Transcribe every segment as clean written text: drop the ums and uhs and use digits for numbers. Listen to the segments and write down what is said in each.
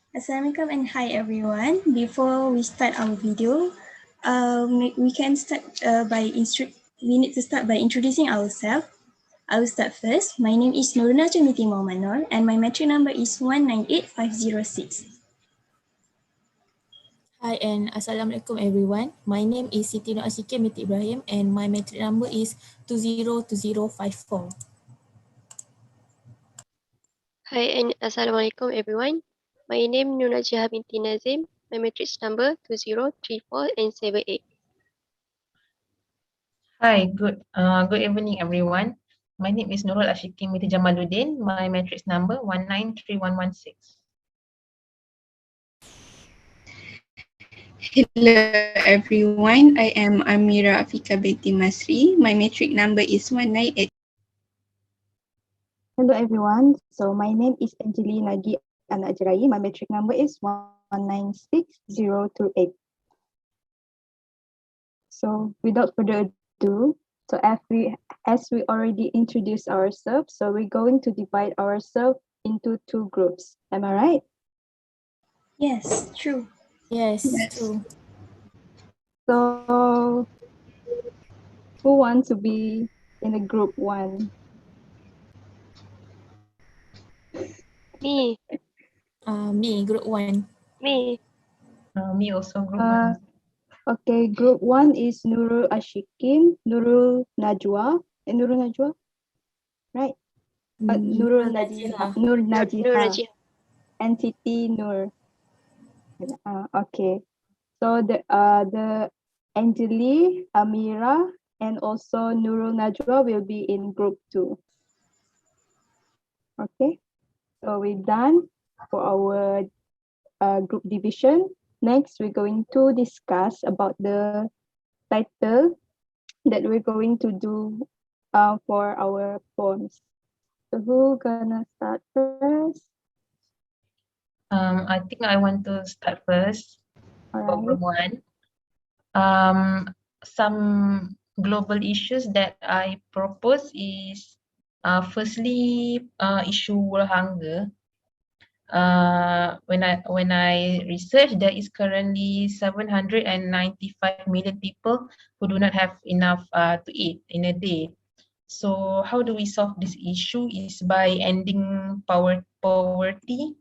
Assalamualaikum and hi everyone. Before we start our video, we can start we need to start by introducing ourselves. I will start first. My name is Nurul Noor and my metric number is 198506. Hi and Assalamualaikum everyone. My name is Siti Asyiqin Binti Ibrahim and my metric number is 202054. Hi and Assalamualaikum everyone. My name is Najihah Binti Nadzim. My matrix number 2034 and 78. Hi, good evening everyone. My name is Nurul Asyiqin Binti Jamaluddin. My matrix number 193116. Hello everyone, I am Amirah Afiqah Binti Masri. My matric number is 198. Hello everyone, so my name is Angeli, Nagi, Anak, Jarayee. My matric number is 196028. So without further ado, so as we already introduced ourselves, so we're going to divide ourselves into two groups. Am I right? Yes, true. Yes, true. So who wants to be in the group 1? Me. Me, group 1. Me. Me also group 1. Okay, group 1 is Nurul Asyiqin, Nurul Najwa, Nurul Najwa, right? Nurul Najihah. Noor Noor Najihah, and Siti Noor. Okay, so the Angeli, Amirah, and also Nurul Najwa will be in group 2. Okay, so we're done for our group division. Next, we're going to discuss about the title that we're going to do for our poems. So who gonna start first? I think I want to start first for group 1. Some global issues that I propose is firstly issue world hunger. When I research, there is currently 795 million people who do not have enough to eat in a day. So how do we solve this issue is by ending poverty,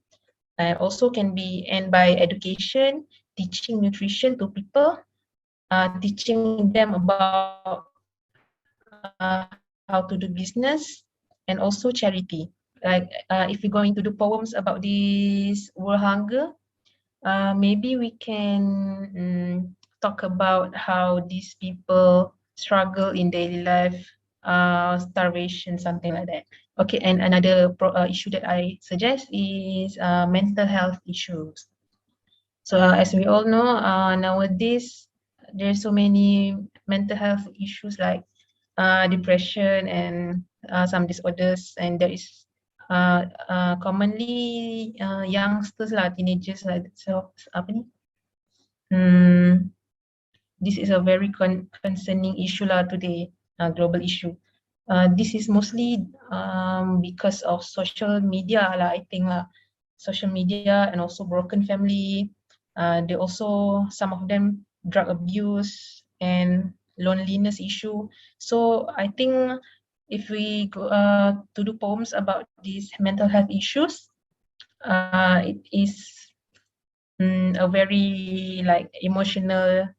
and also can be end by education, teaching nutrition to people, teaching them about how to do business, and also charity. Like if we're going to do poems about this world hunger, maybe we can talk about how these people struggle in daily life, starvation, something like that. Okay, and another issue that I suggest is mental health issues. So as we all know, nowadays there's so many mental health issues like depression and some disorders, and there is commonly youngsters lah, teenagers like so apa ni? This is a very concerning issue lah today, global issue. This is mostly because of social media lah, I think lah. Social media and also broken family. They also, some of them, drug abuse and loneliness issue. So I think if we go to do poems about these mental health issues, it is a very like emotional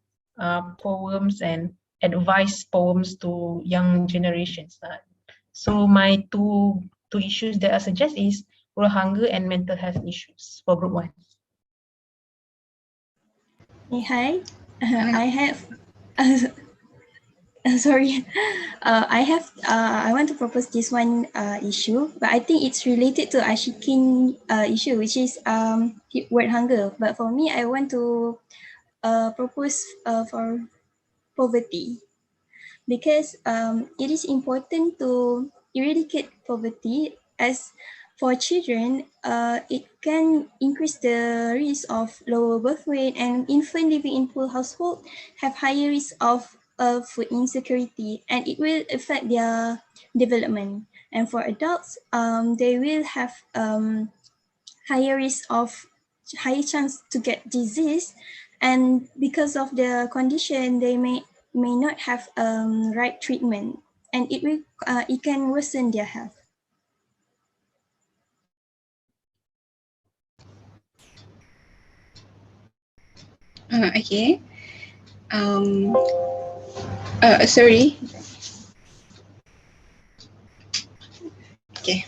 poems and advice poems to young generations. So my two issues that I suggest is world hunger and mental health issues for group 1. Hey, hi. I have sorry. I want to propose this one issue, but I think it's related to Asyiqin issue, which is word hunger. But for me, I want to propose for poverty, because it is important to eradicate poverty, as for children, it can increase the risk of lower birth weight, and infant living in poor household have higher risk of food insecurity, and it will affect their development. And for adults, they will have higher risk of higher chance to get disease, and because of the condition, they may not have right treatment, and it can worsen their health. Okay. Sorry. Okay.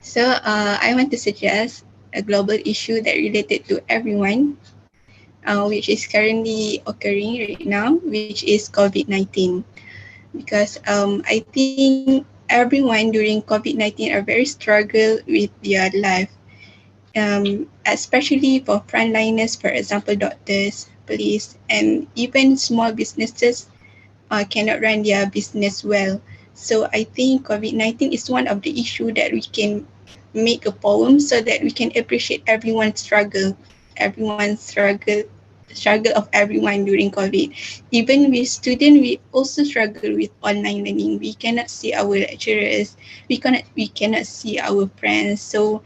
So I want to suggest a global issue that related to everyone, which is currently occurring right now, which is COVID-19. Because I think everyone during COVID-19 are very struggle with their life, especially for frontliners, for example, doctors, police, and even small businesses cannot run their business well. So I think COVID-19 is one of the issue that we can make a poem so that we can appreciate everyone's struggle of everyone during COVID. Even with students, we also struggle with online learning. We cannot see our lecturers, we cannot see our friends. So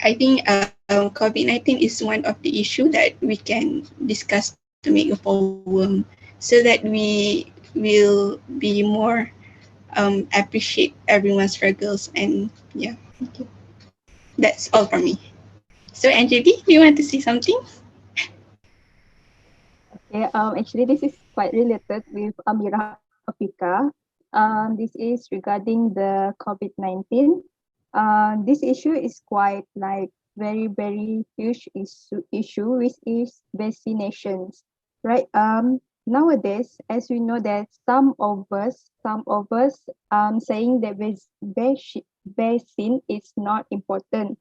I think COVID-19 is one of the issue that we can discuss to make a poem so that we will be more appreciate everyone's struggles. And yeah, thank you. That's all from me. So Angeli, do you want to say something? Okay, actually this is quite related with Amirah Afiqah. This is regarding the COVID-19. This issue is quite like very huge issue, which is vaccinations, right? Nowadays, as we know that some of us saying that vaccine is not important,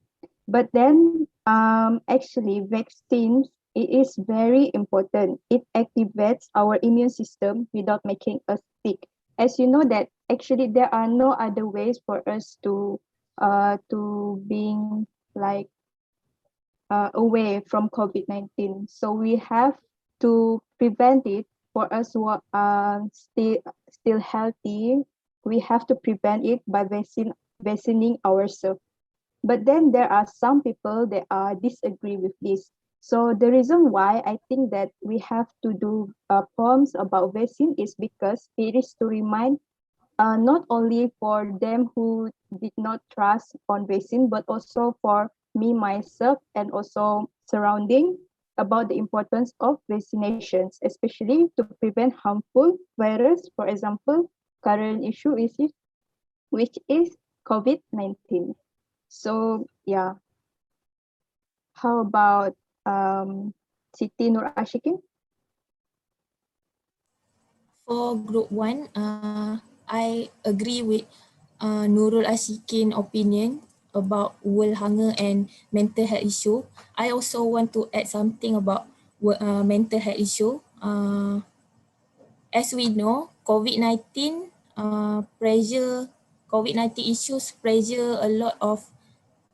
but then actually vaccines, it is very important. It activates our immune system without making us sick. As you know that actually there are no other ways for us to being like away from COVID-19. So we have to prevent it. For us who are still healthy, we have to prevent it by vaccinating ourselves. But then there are some people that disagree with this. So the reason why I think that we have to do poems about vaccine is because it is to remind not only for them who did not trust on vaccine, but also for me myself and also surrounding about the importance of vaccinations, especially to prevent harmful virus. For example, current issue is which is COVID-19. So yeah, how about Siti Nur Ashikin? For group 1, I agree with Nurul Asyiqin opinion about world hunger and mental health issue. I also want to add something about mental health issue. As we know, COVID-19 COVID-19 issues pressure a lot of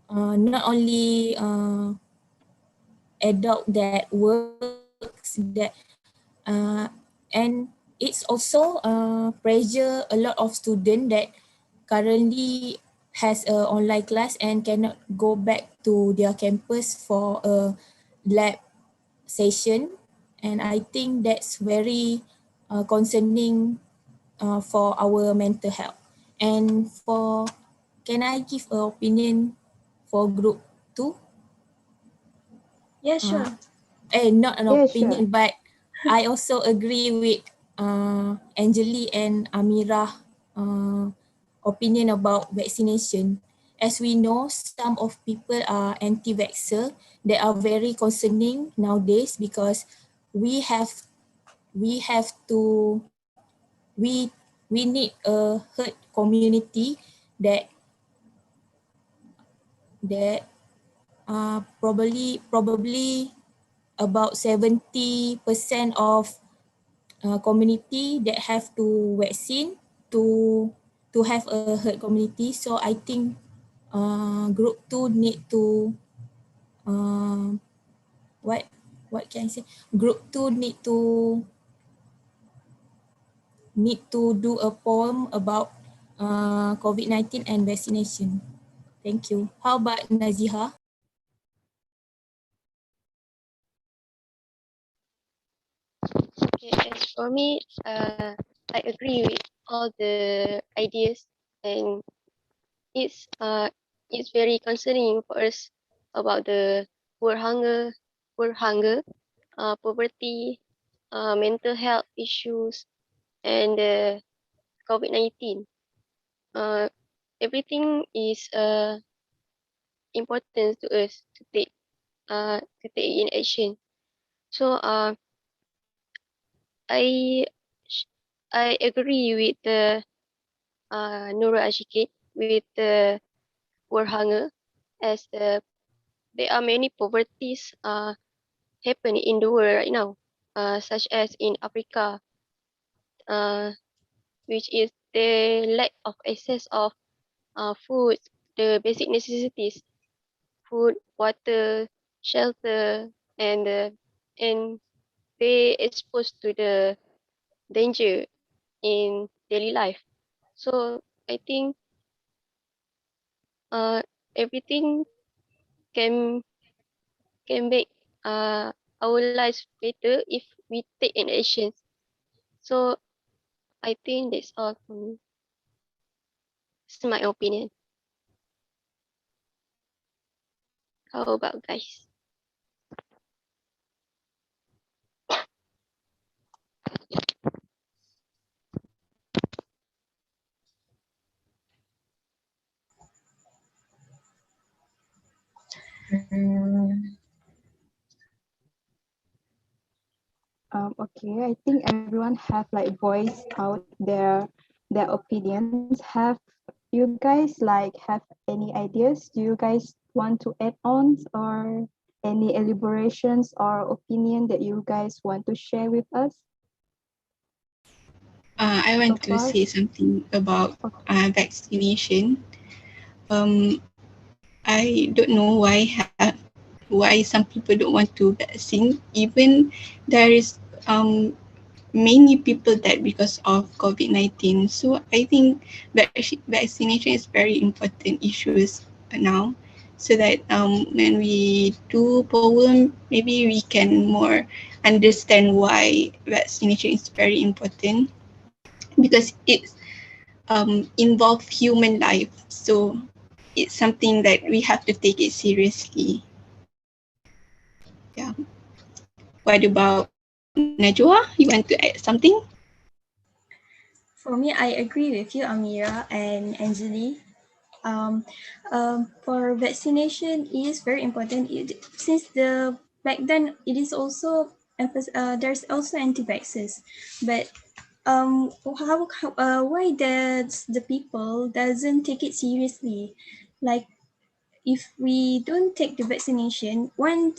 not only adult that works that and it's also pressure a lot of student that currently has a online class and cannot go back to their campus for a lab session, and I think that's very concerning for our mental health. And can I give an opinion for group 2? Yeah, sure. Not an Yeah, opinion, sure. but I also agree with Angeli and Amirah opinion about vaccination. As we know, some of people are anti-vaxxer. They are very concerning nowadays because we have to we need a herd community that probably about 70% of community that have to vaccine to have a herd community. So I think group 2 need to what can I say? Group 2 need to do a poem about COVID-19 and vaccination. Thank you. How about Najihah? Okay, as for me, I agree with all the ideas, and it's very concerning for us about the poor hunger, poor hunger, poverty, mental health issues, and COVID-19. Uh, Everything is important to us to take in action. So I sh- I agree with the Nurul Ashikin with the poor hunger, as there are many poverties happening in the world right now, such as in Africa, uh, which is the lack of access of food, the basic necessities, food, water, shelter, and they exposed to the danger in daily life. So I think uh, everything can can make our lives better if we take an action. So I think that's all for me. It's my opinion. How about guys? Mm, Okay, I think everyone have like voiced out their opinions. Have you guys like have any ideas? Do you guys want to add on or any elaborations or opinion that you guys want to share with us I so want to far? say something about Okay. vaccination. Um, I don't know why some people don't want to vaccine. Even there is many people died because of COVID-19. So I think vaccination is very important issues now. So that when we do poem, maybe we can more understand why vaccination is very important, because it involve human life. So it's something that we have to take it seriously. Yeah. What about Najwa? You want to add something? For me, I agree with you, Amirah and Angeli. Um, for vaccination is very important. Since the back then it is also there's also anti-vaxxers, but why does the people doesn't take it seriously? Like if we don't take the vaccination, one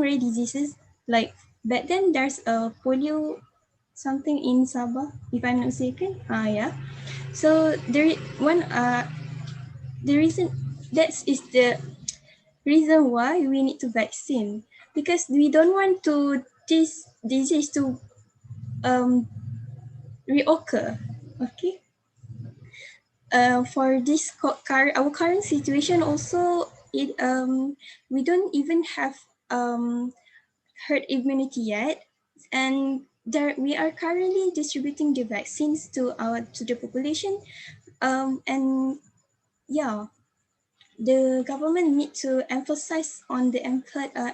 rare diseases like back then there's a polio something in Sabah, if I'm not mistaken. Yeah. So the reason that is the reason why we need to vaccine, because we don't want to this disease to um reoccur. Okay. For this our current situation also, it we don't even have herd immunity yet, and there we are currently distributing the vaccines to the population, and yeah, the government need to emphasize on the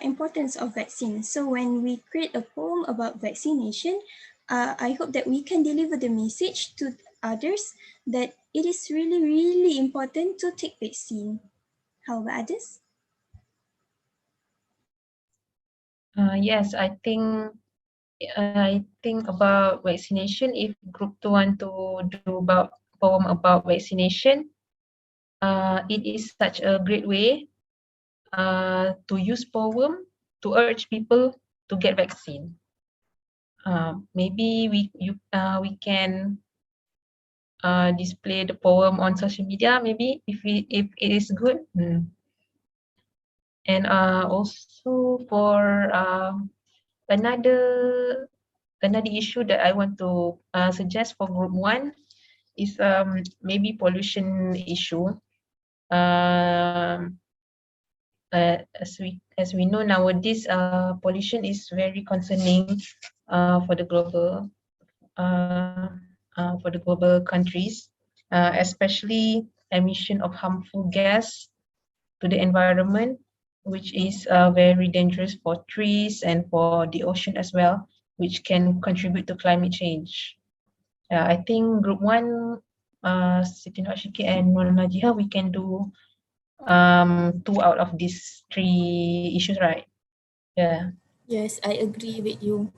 importance of vaccine. So when we create a poem about vaccination, I hope that we can deliver the message to others that it is really, really important to take vaccine. How about others? yes, I think about vaccination. If group 2 want to do about poem about vaccination, it is such a great way to use poem to urge people to get vaccine. Maybe we can display the poem on social media. Maybe if it is good. And also for another issue that I want to suggest for group 1 is maybe pollution issue. Um, as we know nowadays, pollution is very concerning for the uh, global countries, especially emission of harmful gas to the environment, which is very dangerous for trees and for the ocean as well, which can contribute to climate change. I think group one, Siti Ashikin and Najihah, we can do 2 out of these 3 issues, right? Yeah. Yes, I agree with you.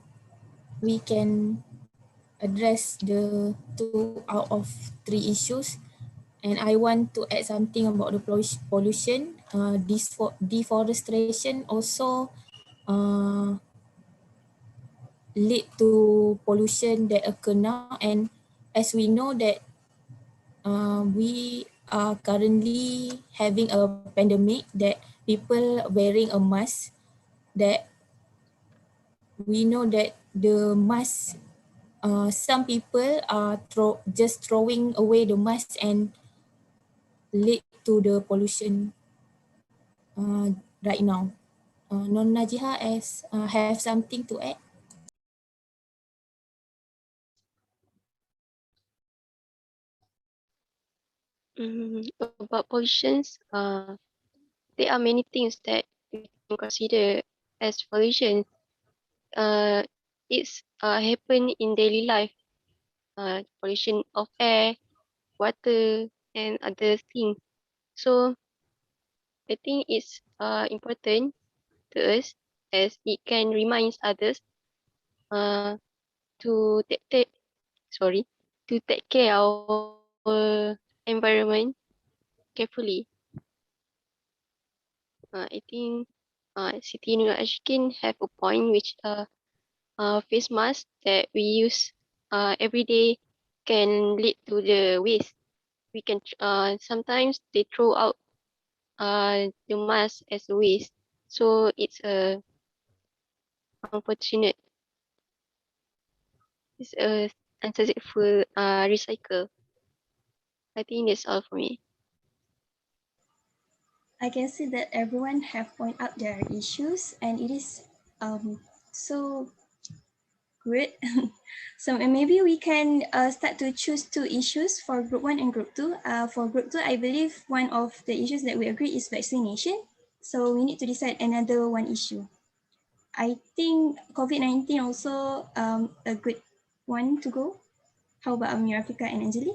We can address the 2 out of 3 issues. And I want to add something about the pollution. Deforestation also lead to pollution that occur now. And as we know that we are currently having a pandemic, that people wearing a mask, that we know that the mask, some people are just throwing away the mask and lead to the pollution right now. Non Najihah have something to add? About pollutions, there are many things that we can consider as pollution. It's happen in daily life. Pollution of air, water, and other things. So I think it's important to us as it can remind others uh, to take care our environment carefully. I think Siti Nur Ashikin have a point, which face mask that we use every day can lead to the waste. We can sometimes they throw out the mask as a waste, so it's unfortunate. It's a unsuccessful recycle. I think that's all for me. I can see that everyone have point out their issues, and it is so good. So maybe we can start to choose 2 issues for group 1 and group 2. For group 2, I believe one of the issues that we agree is vaccination. So we need to decide another one issue. I think COVID-19 also a good one to go. How about Amirah, Afiqah, and Angeli?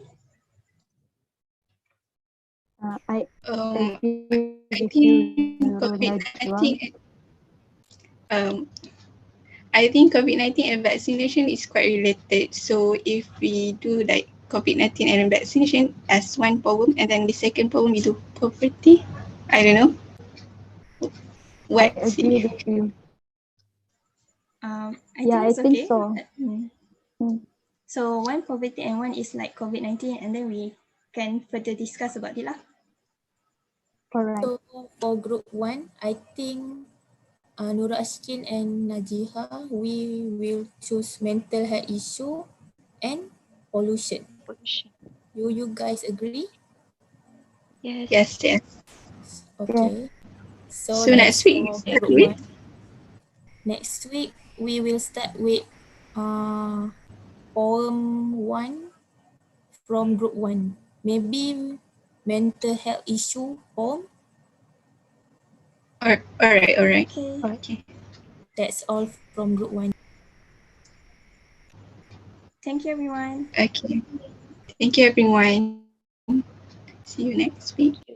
I Um, agree I with think you, Nurul COVID-19 Najwa. I think COVID-19 and vaccination is quite related. So if we do like COVID-19 and vaccination as one problem, and then the second problem we do poverty, I don't know. I What's agree it? with you. I Yeah, think I it's think okay. so. Mm. So one poverty and one is like COVID-19, and then we can further discuss about it lah. All right. So for group 1, I think Nurul Asyiqin and Najihah, we will choose mental health issue and pollution. Pollution. You guys agree? Yes. Yes, yes. Yes. Okay. So So that's next week we for start group with 1. Next week, we will start with poem 1 from group 1. Maybe mental health issue poem. all right, all right. Okay. Okay. That's all from group 1. Thank you, everyone. Okay. Thank you everyone. See you next week. Thank you.